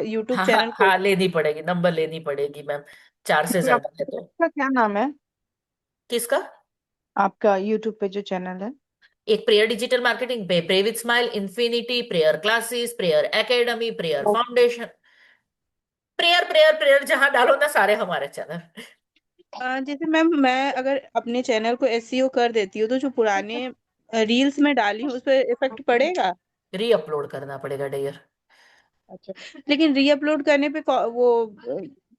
यूट्यूब हाँ हाँ चैनल खोल। हाँ, लेनी पड़ेगी, नंबर लेनी पड़ेगी मैम, 4 से फिर ज्यादा है आपका तो। का क्या नाम है? किसका? आपका यूट्यूब पे जो चैनल है? एक प्रेयर डिजिटल मार्केटिंग पे, pray with smile, infinity, prayer classes, prayer academy, prayer o, foundation, prayer prayer prayer, जहां डालो ना सारे हमारे चैनल। जैसे मैम, मैं अगर अपने चैनल को एसईओ कर देती हूँ तो जो पुराने रील्स में डाली हूँ उस पर इफेक्ट पड़ेगा? री अपलोड करना पड़ेगा डियर। अच्छा, लेकिन रीअपलोड करने पे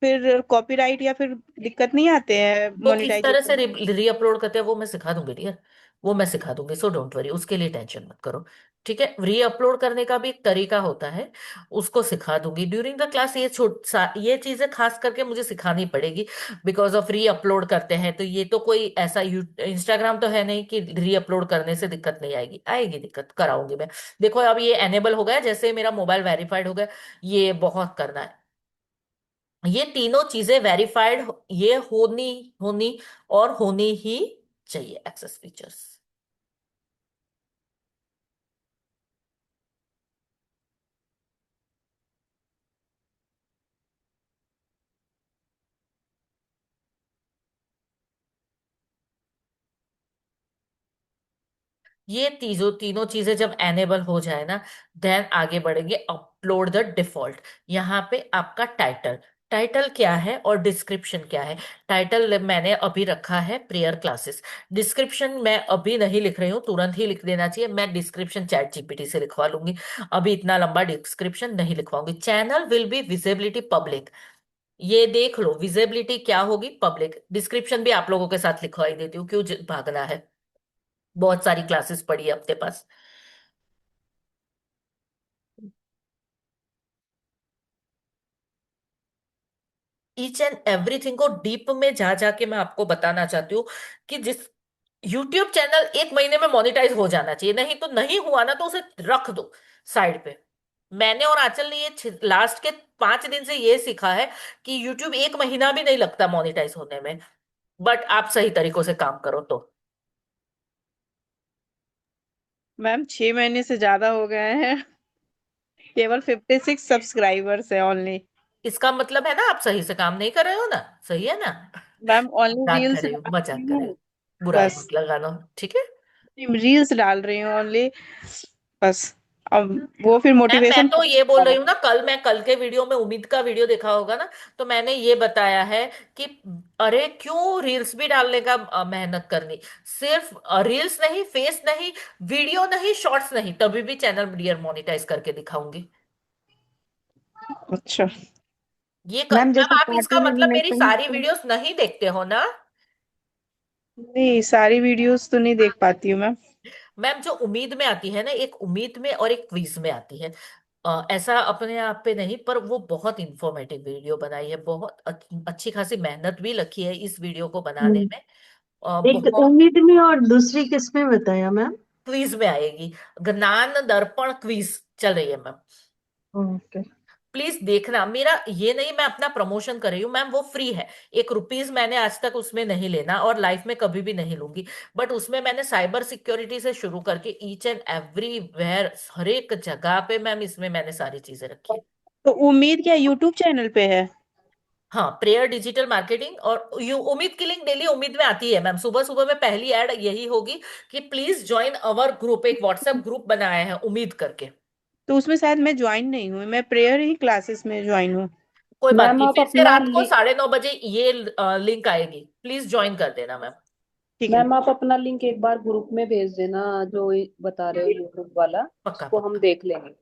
फिर कॉपीराइट या फिर दिक्कत नहीं आते हैं वो किस तरह से मोनेटाइजेशन? री अपलोड करते हैं वो मैं सिखा दूंगी डियर। वो मैं सिखा दूंगी, सो डोंट वरी, उसके लिए टेंशन मत करो। ठीक है, री अपलोड करने का भी एक तरीका होता है, उसको सिखा दूंगी ड्यूरिंग द क्लास। ये चीजें खास करके मुझे सिखानी पड़ेगी, बिकॉज ऑफ री अपलोड करते हैं तो ये तो कोई ऐसा इंस्टाग्राम तो है नहीं कि री अपलोड करने से दिक्कत नहीं आएगी, आएगी दिक्कत, कराऊंगी मैं। देखो अब ये एनेबल हो गया, जैसे मेरा मोबाइल वेरीफाइड हो गया, ये बहुत करना है। ये तीनों चीजें वेरीफाइड, ये होनी होनी और होनी ही चाहिए, एक्सेस फीचर्स। ये तीनों चीजें जब एनेबल हो जाए ना, देन आगे बढ़ेंगे अपलोड द डिफॉल्ट। यहाँ पे आपका टाइटल, टाइटल क्या है और डिस्क्रिप्शन क्या है। टाइटल मैंने अभी रखा है प्रेयर क्लासेस। डिस्क्रिप्शन मैं अभी नहीं लिख रही हूँ, तुरंत ही लिख देना चाहिए। मैं डिस्क्रिप्शन चैट जीपीटी से लिखवा लूंगी, अभी इतना लंबा डिस्क्रिप्शन नहीं लिखवाऊंगी। Channel will be visibility public, ये देख लो विजिबिलिटी क्या होगी, पब्लिक। डिस्क्रिप्शन भी आप लोगों के साथ लिखवाई देती हूँ, क्यों भागना है, बहुत सारी क्लासेस पड़ी है अपने पास। ईच एंड एवरीथिंग को डीप में जा जाके मैं आपको बताना चाहती हूँ कि जिस यूट्यूब चैनल एक महीने में मोनेटाइज हो जाना चाहिए, नहीं तो नहीं हुआ ना तो उसे रख दो साइड पे। मैंने और आंचल ने ये लास्ट के 5 दिन से ये सीखा है कि यूट्यूब एक महीना भी नहीं लगता मोनेटाइज होने में, बट आप सही तरीकों से काम करो तो। मैम 6 महीने से ज्यादा हो गए हैं, केवल 56 सब्सक्राइबर्स है ओनली। इसका मतलब है ना आप सही से काम नहीं कर रहे हो ना, सही है ना। मैम ओनली मजाक कर रील्स रही हूँ, डाल मजाक रही कर रही हूँ, हूँ, बुरा बस मत लगाना, ठीक है। रील्स डाल रही हूँ ओनली, बस। अब वो फिर मैम मैं मोटिवेशन। तो ये बोल रही हूँ ना, कल के वीडियो में उम्मीद का वीडियो देखा होगा ना, तो मैंने ये बताया है कि अरे क्यों रील्स भी डालने का मेहनत करनी, सिर्फ रील्स नहीं, फेस नहीं, वीडियो नहीं, शॉर्ट्स नहीं, तभी भी चैनल डियर मोनेटाइज करके दिखाऊंगी। अच्छा, मैम मैम जैसे आप इसका पार्टी मतलब मेरी एनिमेशन सारी वीडियोस नहीं देखते हो ना। नहीं सारी वीडियोस तो नहीं देख पाती हूँ मैम। मैम जो उम्मीद में आती है ना, एक उम्मीद में और एक क्विज में आती है, ऐसा अपने आप पे नहीं, पर वो बहुत इंफॉर्मेटिव वीडियो बनाई है, बहुत अच्छी खासी मेहनत भी लगी है इस वीडियो को बनाने में। एक बहुत उम्मीद में और दूसरी किस में बताया मैम? क्विज में आएगी, ज्ञान दर्पण क्विज चल रही है मैम। ओके। प्लीज देखना, मेरा ये नहीं मैं अपना प्रमोशन कर रही हूँ मैम, वो फ्री है। 1 रुपीज मैंने आज तक उसमें नहीं लेना और लाइफ में कभी भी नहीं लूंगी, बट उसमें मैंने साइबर सिक्योरिटी से शुरू करके ईच एंड एवरीवेयर, हर एक जगह पे मैम इसमें मैंने सारी चीजें रखी है। तो उम्मीद क्या यूट्यूब चैनल पे है? हाँ, प्रेयर डिजिटल मार्केटिंग, और यू उम्मीद की लिंक डेली उम्मीद में आती है मैम, सुबह सुबह में पहली ऐड यही होगी कि प्लीज ज्वाइन अवर ग्रुप, एक व्हाट्सएप ग्रुप बनाया है उम्मीद करके। तो उसमें शायद मैं ज्वाइन नहीं हूँ, मैं प्रेयर ही क्लासेस में ज्वाइन हूँ। कोई बात मैम नहीं, आप फिर से अपना रात को 9:30 बजे ये लिंक आएगी, प्लीज ज्वाइन कर देना मैम। ठीक है। मैम आप अपना लिंक एक बार ग्रुप में भेज देना, जो बता रहे हो यूट्यूब वाला, पक्का उसको हम पक्का। देख लेंगे।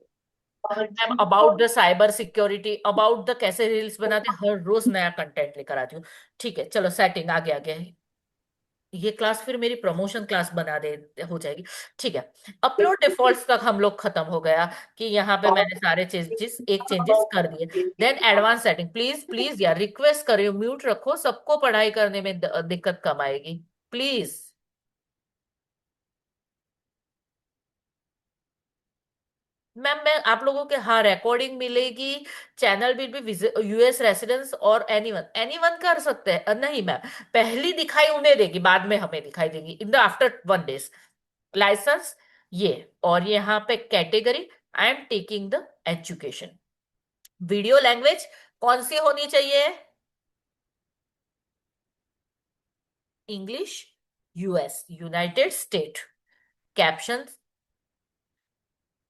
Ma'am about the cyber security, about the कैसे रील्स बनाते, हर रोज नया कंटेंट लेकर आती हूँ। ठीक है चलो, सेटिंग आगे आगे, ये क्लास फिर मेरी प्रमोशन क्लास बना दे, हो जाएगी। ठीक है, अपलोड डिफॉल्ट्स तक हम लोग खत्म हो गया, कि यहाँ पे मैंने सारे चेंजेस कर दिए। Then advance setting, please please यार रिक्वेस्ट कर रही हूँ, म्यूट रखो, सबको पढ़ाई करने में दिक्कत कम आएगी, प्लीज। मैम मैं आप लोगों के, हाँ रिकॉर्डिंग मिलेगी, channel will B US residence और एनीवन, एनीवन कर सकते हैं, नहीं मैम, पहली दिखाई उन्हें देगी, बाद में हमें दिखाई देगी in the after 1 days. License ये, और यहाँ पे category, I am taking the education. Video language कौन सी होनी चाहिए, English, US United State. Caption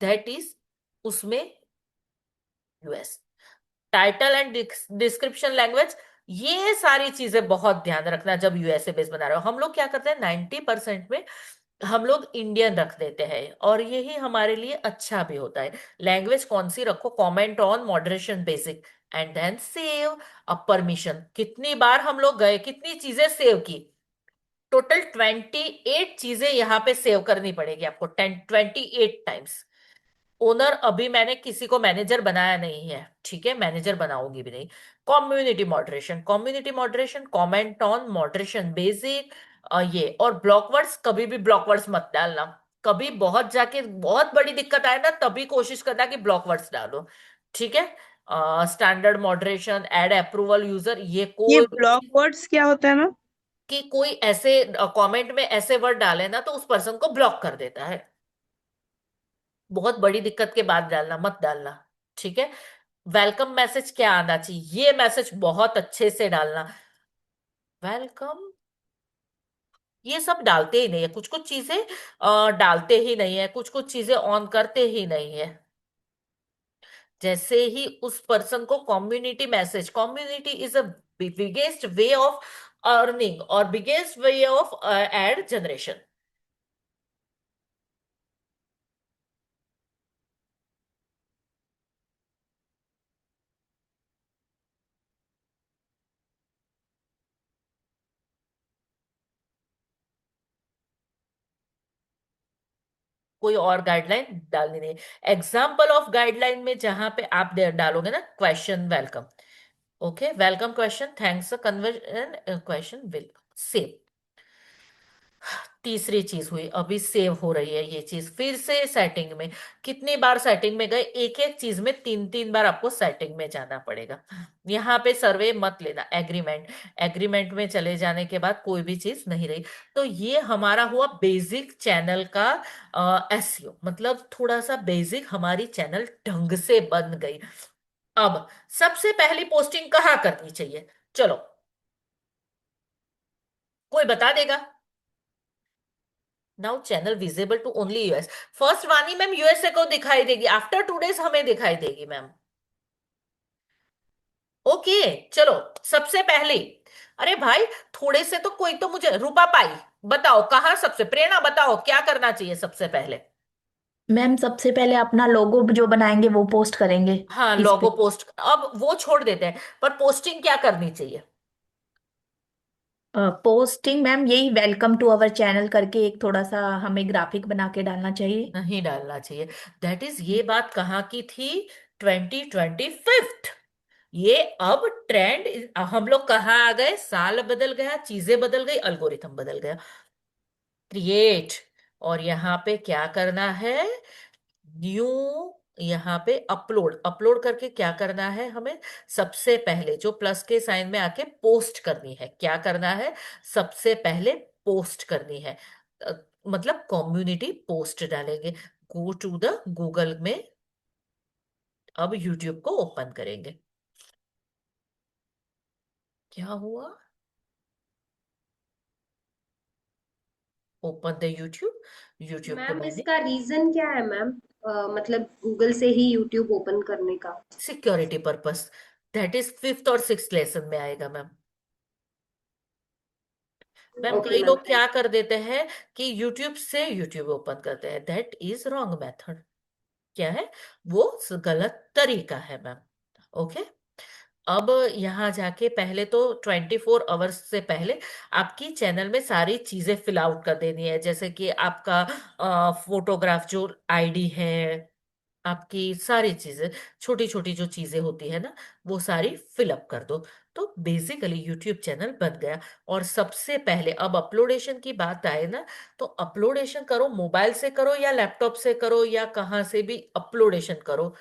that is उसमें US. Title and description language, ये सारी चीजें बहुत ध्यान रखना जब यूएसए बेस बना रहे हो। हम लोग क्या करते हैं 90% में हम लोग इंडियन रख देते हैं और यही हमारे लिए अच्छा भी होता है। लैंग्वेज कौन सी रखो, comment on moderation basic and then save. अब परमिशन, कितनी बार हम लोग गए, कितनी चीजें सेव की, टोटल 28 चीजें यहाँ पे सेव करनी पड़ेगी आपको, 28 टाइम्स। ओनर अभी मैंने किसी को मैनेजर बनाया नहीं है, ठीक है, मैनेजर बनाऊंगी भी नहीं। Community moderation, comment on moderation basic, ये। और ब्लॉक वर्ड्स, कभी भी ब्लॉक वर्ड्स मत डालना। कभी बहुत जाके बहुत बड़ी दिक्कत आए ना, तभी कोशिश करना कि ब्लॉक वर्ड्स डालो, ठीक है। Standard moderation, add approval user, ये ये कोई ब्लॉक वर्ड्स क्या होता है मैम? कि कोई ऐसे कमेंट में ऐसे वर्ड डाले ना तो उस पर्सन को ब्लॉक कर देता है। बहुत बड़ी दिक्कत के बाद डालना, मत डालना, ठीक है। वेलकम मैसेज क्या आना चाहिए, ये मैसेज बहुत अच्छे से डालना। वेलकम, ये सब डालते ही नहीं है, कुछ कुछ चीजें डालते ही नहीं है, कुछ कुछ चीजें ऑन करते ही नहीं है। जैसे ही उस पर्सन को community message, community is a biggest way of earning और biggest way of ad generation. कोई और गाइडलाइन डालनी नहीं। एग्जाम्पल ऑफ गाइडलाइन में जहां पे आप डालोगे ना question welcome, okay, welcome question, thanks conversion question will save. तीसरी चीज हुई, अभी सेव हो रही है ये चीज, फिर से सेटिंग में। कितनी बार सेटिंग में गए, एक एक चीज में 3 3 बार आपको सेटिंग में जाना पड़ेगा। यहाँ पे सर्वे मत लेना, एग्रीमेंट, एग्रीमेंट में चले जाने के बाद कोई भी चीज नहीं रही। तो ये हमारा हुआ बेसिक चैनल का एसईओ, मतलब थोड़ा सा बेसिक हमारी चैनल ढंग से बन गई। अब सबसे पहली पोस्टिंग कहाँ करनी चाहिए, चलो कोई बता देगा। Now channel visible to only US. First Vani ma'am USA को दिखाई देगी, आफ्टर 2 days हमें दिखाई देगी मैम। ओके, चलो सबसे पहले, अरे भाई थोड़े से तो कोई तो मुझे, रूपा पाई बताओ कहाँ, सबसे प्रेरणा बताओ क्या करना चाहिए सबसे पहले। मैम सबसे पहले अपना लोगो जो बनाएंगे वो पोस्ट करेंगे हाँ, इस लोगो पे। पोस्ट, अब वो छोड़ देते हैं, पर पोस्टिंग क्या करनी चाहिए। पोस्टिंग मैम यही वेलकम टू अवर चैनल करके एक थोड़ा सा हमें ग्राफिक बना के डालना चाहिए। नहीं डालना चाहिए, दैट इज, ये बात कहाँ की थी, 2025। ये अब ट्रेंड, हम लोग कहाँ आ गए, साल बदल गया, चीजें बदल गई, अल्गोरिथम बदल गया। क्रिएट, और यहाँ पे क्या करना है, न्यू, यहाँ पे अपलोड, अपलोड करके क्या करना है हमें, सबसे पहले जो प्लस के साइन में आके पोस्ट करनी है, क्या करना है, सबसे पहले पोस्ट करनी है। अ, मतलब कम्युनिटी पोस्ट डालेंगे। गो टू द गूगल में, अब यूट्यूब को ओपन करेंगे। क्या हुआ, ओपन द यूट्यूब, यूट्यूब को मैम मैंने, इसका रीजन क्या है मैम? मतलब गूगल से ही यूट्यूब ओपन करने का। Security purpose, that is 5th और 6th लेसन में आएगा मैम। मैम ओके कई मैम, लोग क्या कर देते हैं कि यूट्यूब से यूट्यूब ओपन करते हैं, दैट इज रॉन्ग मेथड। क्या है वो, गलत तरीका है मैम। ओके, अब यहाँ जाके पहले तो 24 आवर्स से पहले आपकी चैनल में सारी चीजें फिल आउट कर देनी है, जैसे कि आपका फोटोग्राफ जो आईडी है, आपकी सारी चीजें, छोटी छोटी जो चीजें होती है ना, वो सारी फिलअप कर दो। तो बेसिकली यूट्यूब चैनल बन गया। और सबसे पहले अब अपलोडेशन की बात आए ना, तो अपलोडेशन करो, मोबाइल से करो या लैपटॉप से करो या कहाँ से भी अपलोडेशन करो,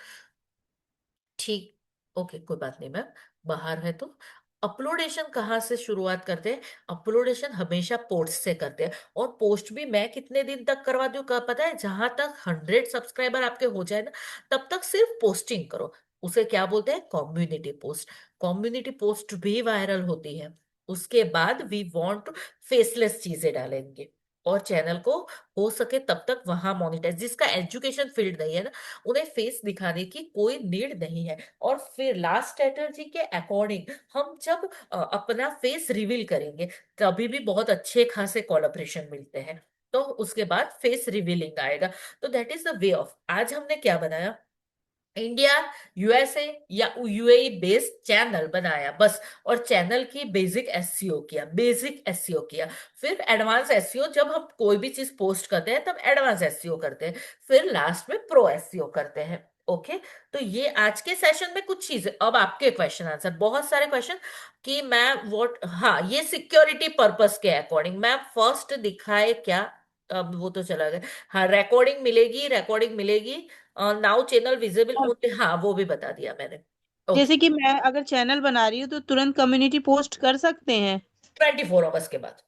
ठीक, ओके, कोई बात नहीं मैम, बाहर है तो। अपलोडेशन कहाँ से शुरुआत करते हैं, अपलोडेशन हमेशा पोस्ट से करते हैं। और पोस्ट भी मैं कितने दिन तक करवा दूं, पता है, जहां तक 100 सब्सक्राइबर आपके हो जाए ना, तब तक सिर्फ पोस्टिंग करो। उसे क्या बोलते हैं, कम्युनिटी पोस्ट। कम्युनिटी पोस्ट भी वायरल होती है। उसके बाद वी वांट फेसलेस चीजें डालेंगे, और चैनल को हो सके तब तक वहां मोनिटाइज, जिसका एजुकेशन फील्ड नहीं है ना, उन्हें फेस दिखाने की कोई नीड नहीं है। और फिर लास्ट स्ट्रेटजी के अकॉर्डिंग हम जब अपना फेस रिवील करेंगे, तभी भी बहुत अच्छे खासे कोलैबोरेशन मिलते हैं। तो उसके बाद फेस रिवीलिंग आएगा। तो that is the way of. आज हमने क्या बनाया, इंडिया, यूएसए या यूएई बेस्ड चैनल बनाया बस, और चैनल की बेसिक एसईओ किया, बेसिक एसईओ किया। फिर एडवांस एसईओ, जब हम कोई भी चीज पोस्ट करते हैं तब एडवांस एसईओ करते हैं, फिर लास्ट में प्रो एसईओ करते हैं। ओके, तो ये आज के सेशन में कुछ चीजें। अब आपके क्वेश्चन आंसर, बहुत सारे क्वेश्चन कि मैम व्हाट, हाँ ये सिक्योरिटी पर्पस के अकॉर्डिंग मैम फर्स्ट दिखाए क्या, अब वो तो चला गया। हाँ, रिकॉर्डिंग मिलेगी, रिकॉर्डिंग मिलेगी, नाउ चैनल विजिबल और ओनली, हाँ वो भी बता दिया मैंने। ओके, जैसे कि मैं अगर चैनल बना रही हूँ तो तुरंत कम्युनिटी पोस्ट कर सकते हैं? 24 आवर्स के बाद,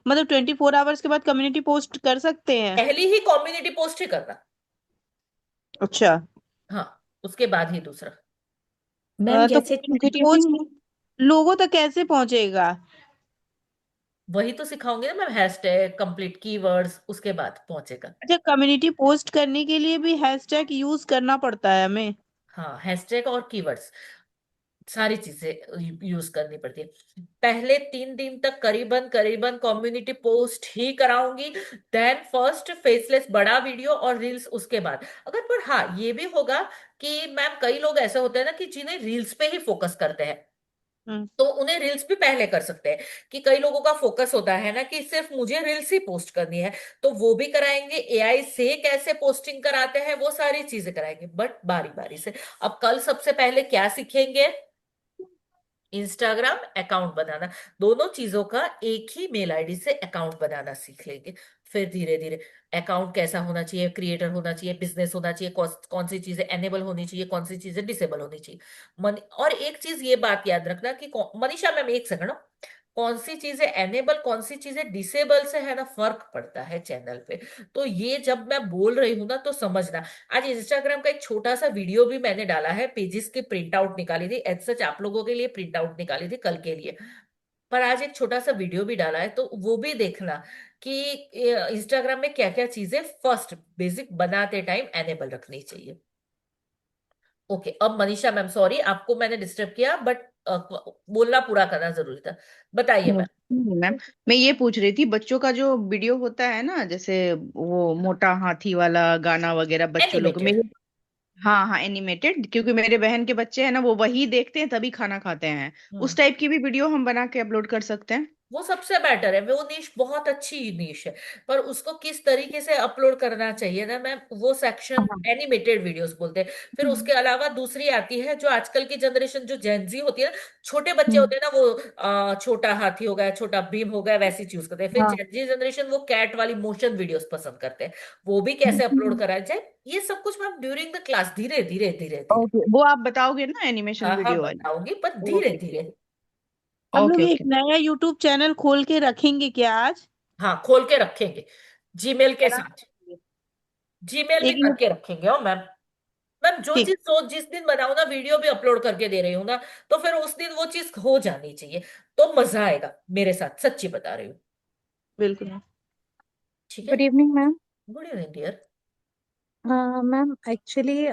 मतलब 24 आवर्स के बाद कम्युनिटी पोस्ट कर सकते हैं? पहली ही कम्युनिटी पोस्ट ही करना। अच्छा। हाँ, उसके बाद ही दूसरा। मैम तो जैसे कम्युनिटी पोस्ट लोगों तक कैसे पहुंचेगा? वही तो सिखाऊंगी ना मैं, हैशटैग कंप्लीट कीवर्ड्स, उसके बाद पहुंचेगा। अच्छा, कम्युनिटी पोस्ट करने के लिए भी हैशटैग यूज करना पड़ता है हमें? हाँ, हैशटैग और कीवर्ड्स, सारी चीजें यूज करनी पड़ती है। पहले 3 दिन तक करीबन करीबन कम्युनिटी पोस्ट ही कराऊंगी, देन फर्स्ट फेसलेस बड़ा वीडियो और रील्स उसके बाद। अगर पर हाँ ये भी होगा कि मैम कई लोग ऐसे होते हैं ना कि जिन्हें रील्स पे ही फोकस करते हैं, हम्म। तो उन्हें रील्स भी पहले कर सकते हैं। कि कई लोगों का फोकस होता है ना कि सिर्फ मुझे रील्स ही पोस्ट करनी है, तो वो भी कराएंगे। एआई से कैसे पोस्टिंग कराते हैं वो सारी चीजें कराएंगे, बट बारी बारी से। अब कल सबसे पहले क्या सीखेंगे, इंस्टाग्राम अकाउंट बनाना। दोनों चीजों का एक ही मेल आईडी से अकाउंट बनाना सीख लेंगे। फिर धीरे धीरे अकाउंट कैसा होना चाहिए, क्रिएटर होना चाहिए, बिजनेस होना चाहिए, कौन सी चीजें एनेबल होनी चाहिए, कौन सी चीजें डिसेबल होनी चाहिए। और एक चीज ये बात याद रखना कि मनीषा मैम एक सेकंड, कौन सी चीजें एनेबल कौन सी चीजें डिसेबल से है ना फर्क पड़ता है चैनल पे। तो ये जब मैं बोल रही हूं ना तो समझना। आज इंस्टाग्राम का एक छोटा सा वीडियो भी मैंने डाला है, पेजेस की प्रिंट आउट निकाली थी, एज सच आप लोगों के लिए प्रिंट आउट निकाली थी कल के लिए, पर आज एक छोटा सा वीडियो भी डाला है, तो वो भी देखना कि इंस्टाग्राम में क्या क्या चीजें फर्स्ट बेसिक बनाते टाइम एनेबल रखनी चाहिए। ओके, अब मनीषा मैम सॉरी आपको मैंने डिस्टर्ब किया, बट बोलना पूरा करना जरूरी था। बताइए मैम। मैम, मैं ये पूछ रही थी, बच्चों का जो वीडियो होता है ना, जैसे वो मोटा हाथी वाला गाना वगैरह बच्चों लोग एनिमेटेड, मेरे, हाँ हाँ एनिमेटेड, क्योंकि मेरे बहन के बच्चे हैं ना, वो वही देखते हैं तभी खाना खाते हैं। उस टाइप की भी वीडियो हम बना के अपलोड कर सकते हैं? वो सबसे बेटर है, वो नीश बहुत अच्छी नीश है। पर उसको किस तरीके से अपलोड करना चाहिए ना मैम, वो सेक्शन हाँ। एनिमेटेड वीडियोस बोलते हैं। फिर उसके अलावा दूसरी आती है जो आजकल की जनरेशन जो जेनजी होती है ना, छोटे बच्चे हम्म। होते हैं ना, वो छोटा हाथी हो गया, छोटा भीम हो गया, वैसी चूज करते हैं। फिर हाँ। जेनजी जनरेशन वो कैट वाली मोशन वीडियोस पसंद करते हैं। वो भी कैसे अपलोड करा जाए, ये सब कुछ मैम ड्यूरिंग द क्लास धीरे धीरे धीरे धीरे। ओके, वो आप बताओगे ना एनिमेशन हाँ हाँ वीडियो वाली? बताऊंगी, पर धीरे ओके धीरे। हम लोग ओके एक ओके। नया यूट्यूब चैनल खोल के रखेंगे क्या आज? हाँ खोल के रखेंगे, जीमेल के बना साथ, जीमेल भी एक करके रखेंगे। और मैम, मैम जो ठीक। चीज जिस दिन बनाऊं ना, वीडियो भी अपलोड करके दे रही हूँ ना, तो फिर उस दिन वो चीज हो जानी चाहिए, तो मजा आएगा मेरे साथ, सच्ची बता रही हूँ। बिल्कुल। ठीक है, good evening ma'am. Good evening dear. Ma'am actually